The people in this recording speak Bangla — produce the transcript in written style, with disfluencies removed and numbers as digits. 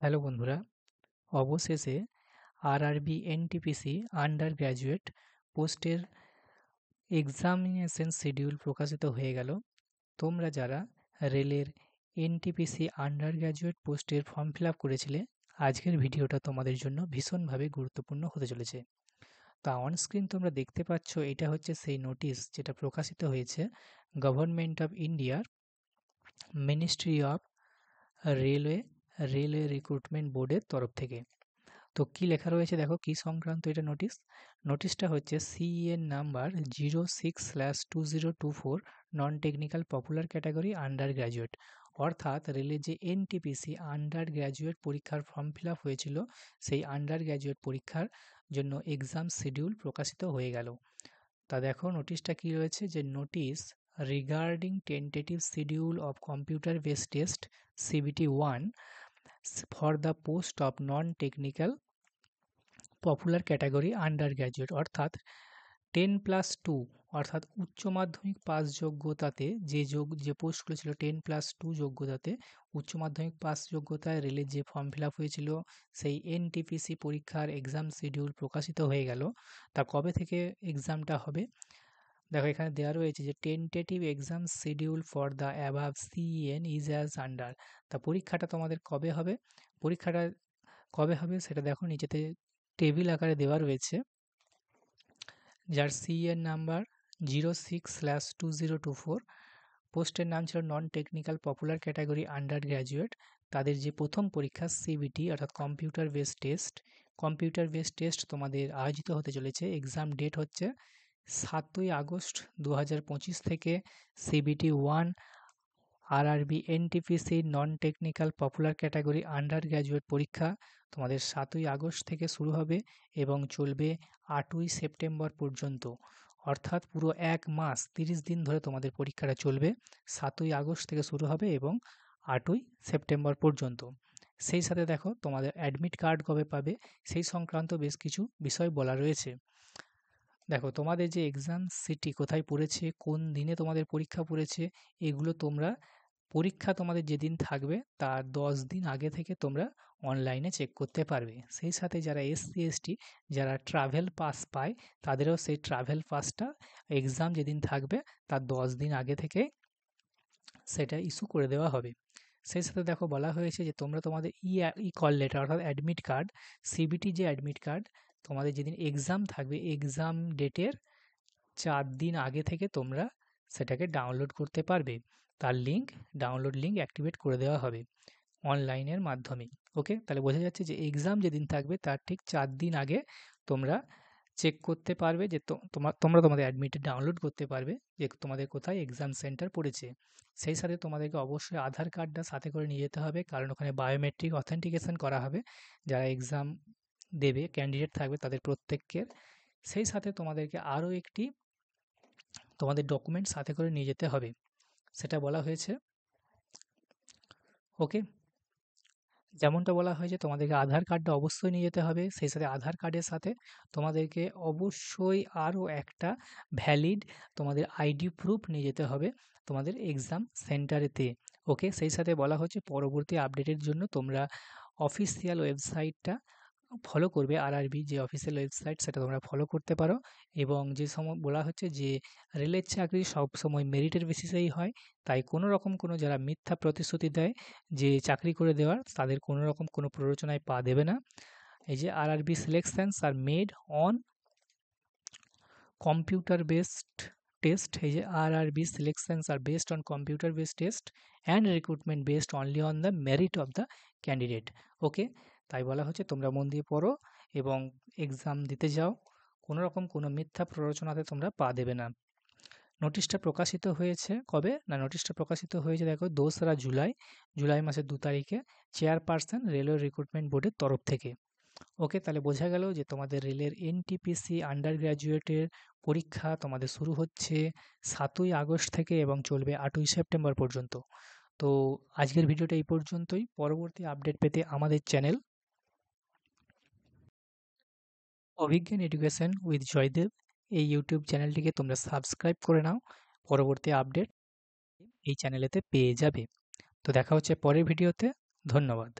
হ্যালো বন্ধুরা, অবশেষে আরআরবি এনটিপিসি আন্ডার গ্র্যাজুয়েট পোস্টের এক্সামিনেশন শিডিউল প্রকাশিত হয়ে গেল। তোমরা যারা রেলের এনটিপিসি আন্ডার গ্র্যাজুয়েট পোস্টের ফর্ম ফিল আপ করেছিলে, আজকের ভিডিওটা তোমাদের জন্য ভীষণভাবে গুরুত্বপূর্ণ হতে চলেছে। তা অন স্ক্রিন তোমরা দেখতে পাচ্ছ, এটা হচ্ছে সেই নোটিশ যেটা প্রকাশিত হয়েছে গভর্নমেন্ট অফ ইন্ডিয়ার মিনিস্ট্রি অফ রেলওয়ে রিক্রুটমেন্ট বোর্ডের তরফ থেকে। তো কী লেখা রয়েছে দেখো, কী সংক্রান্ত এটা নোটিশটা হচ্ছে CEN number 06/2024 non technical popular category under graduate, অর্থাৎ রেলের যে এনটিপিসি আন্ডার গ্র্যাজুয়েট পরীক্ষার ফর্ম ফিল আপ হয়েছিল, সেই আন্ডার গ্র্যাজুয়েট পরীক্ষার জন্য এক্সাম শিডিউল প্রকাশিত হয়ে গেল। তা দেখো নোটিশটা কী রয়েছে, যে notice regarding tentative schedule of computer based test CBT-1 for the post of non technical popular category under graduate, অর্থাৎ 10+2 অর্থাৎ উচ্চ মাধ্যমিক পাস যোগ্যতাতে যে পোস্টগুলো ছিল 10+2 যোগ্যতাতে, উচ্চ মাধ্যমিক পাস যোগ্যতায় রেলের যে ফর্ম ফিল আপ হয়েছিল, সেই এনটিপিসি পরীক্ষার এক্সাম শিডিউল প্রকাশিত হয়ে গেল। তা কবে থেকে এক্সামটা হবে দেখো, এখানে দেওয়া রয়েছে যে tentative exam schedule for the above CN is as under. তা পরীক্ষাটা তোমাদের কবে হবে সেটা দেখো, নিচেতে টেবিল আকারে দেওয়া রয়েছে, যার সিএন নাম্বার 06/2024, পোস্টের নাম ছিল non technical popular category under graduate. তাদের যে প্রথম পরীক্ষা সিবিটি অর্থাৎ কম্পিউটার বেসড টেস্ট তোমাদের আয়োজিত হতে চলেছে। এক্সাম ডেট হচ্ছে 7ই আগস্ট 2025 থেকে। CBT-1 RRB NTPC non technical popular category under graduate পরীক্ষা তোমাদের 7ই আগস্ট থেকে শুরু হবে এবং চলবে 8ই সেপ্টেম্বর পর্যন্ত, অর্থাৎ পুরো 1 মাস 30 দিন ধরে তোমাদের পরীক্ষাটা চলবে। 7ই আগস্ট থেকে শুরু হবে এবং 8ই সেপ্টেম্বর পর্যন্ত। সেই সাথে দেখো, তোমাদের অ্যাডমিট কার্ড কবে পাবে সেই সংক্রান্ত বেশ কিছু বিষয় বলা রয়েছে। দেখো, তোমাদের যে এক্সাম সিটি কোথায় পড়েছে, কোন দিনে তোমাদের পরীক্ষা পড়েছে, এগুলো তোমরা পরীক্ষা তোমাদের যেদিন থাকবে তার 10 দিন আগে থেকে তোমরা অনলাইনে চেক করতে পারবে। সেই সাথে যারা SC/ST যারা ট্রাভেল পাস পায়, তাদেরও সেই ট্রাভেল পাসটা এক্সাম যেদিন থাকবে তার 10 দিন আগে থেকে সেটা ইস্যু করে দেওয়া হবে। সেই সাথে দেখো বলা হয়েছে যে তোমরা তোমাদের কল লেটার অর্থাৎ অ্যাডমিট কার্ড, CBT যে অ্যাডমিট কার্ড, তোমাদের যেদিন এক্সাম থাকবে এক্সাম ডেটের 4 দিন আগে থেকে তোমরা সেটাকে ডাউনলোড করতে পারবে। তার ডাউনলোড লিঙ্ক অ্যাক্টিভেট করে দেওয়া হবে অনলাইনের মাধ্যমে। ওকে, তাহলে বোঝা যাচ্ছে যে এক্সাম যেদিন থাকবে তার ঠিক 4 দিন আগে তোমরা চেক করতে পারবে, যে তোমরা তোমাদের অ্যাডমিটে ডাউনলোড করতে পারবে যে তোমাদের কোথায় এক্সাম সেন্টার পড়েছে। সেই সাথে তোমাদেরকে অবশ্যই আধার কার্ডটা সাথে করে নিয়ে যেতে হবে, কারণ ওখানে বায়োমেট্রিক অথেন্টিকেশন করা হবে যারা এক্সাম দেবে, ক্যান্ডিডেট থাকবে তাদের প্রত্যেকের। সেই সাথে তোমাদেরকে আরও একটি তোমাদের ডকুমেন্ট সাথে করে নিয়ে যেতে হবে, সেটা বলা হয়েছে। ওকে, যেমনটা বলা হয়েছে তোমাদেরকে আধার কার্ডটা অবশ্যই নিয়ে যেতে হবে। সেই সাথে আধার কার্ডের সাথে তোমাদেরকে অবশ্যই আরও একটা ভ্যালিড তোমাদের আইডি প্রুফ নিয়ে যেতে হবে তোমাদের এক্সাম সেন্টারেতে। ওকে, সেই সাথে বলা হচ্ছে পরবর্তী আপডেটের জন্য তোমরা অফিসিয়াল ওয়েবসাইটটা ফলো করবে। আরআরবি যে অফিসিয়াল ওয়েবসাইট সেটা তোমরা ফলো করতে পারো, এবং যে সময় বলা হচ্ছে যে রেলের চাকরি সবসময় মেরিটের বেসিসেই হয়, তাই কোনো যারা মিথ্যা প্রতিশ্রুতি দেয় যে চাকরি করে দেওয়ার, তাদের কোনো রকম কোনো প্ররোচনায় পা দেবে না। এই যে RRB selections are made on computer based test, এই যে RRB selections are based on computer based test and recruitment based only on the merit of the candidate. Okay, তাই বলা হচ্ছে তোমরা মন দিয়ে পড়ো এবং এক্সাম দিতে যাও, কোনো মিথ্যা প্ররোচনাতে তোমরা পা দেবে না। নোটিশটা প্রকাশিত হয়েছে কবে না, নোটিশটা প্রকাশিত হয়েছে দেখো 2রা জুলাই মাসের 2 তারিখে, চেয়ারপারসন রেলওয়ে রিক্রুটমেন্ট বোর্ডের তরফ থেকে। ওকে, তাহলে বোঝা গেল যে তোমাদের রেলের এনটিপিসি আন্ডার গ্র্যাজুয়েটের পরীক্ষা তোমাদের শুরু হচ্ছে 7ই আগস্ট থেকে এবং চলবে 8ই সেপ্টেম্বর পর্যন্ত। তো আজকের ভিডিওটা এই পর্যন্তই। পরবর্তী আপডেট পেতে আমাদের channel Abhigyan education with Joydev এই ইউটিউব চ্যানেলটিকে তোমরা সাবস্ক্রাইব করে নাও, পরবর্তী আপডেট এই চ্যানেলেতে পেয়ে যাবে। তো দেখা হচ্ছে পরের ভিডিওতে। ধন্যবাদ।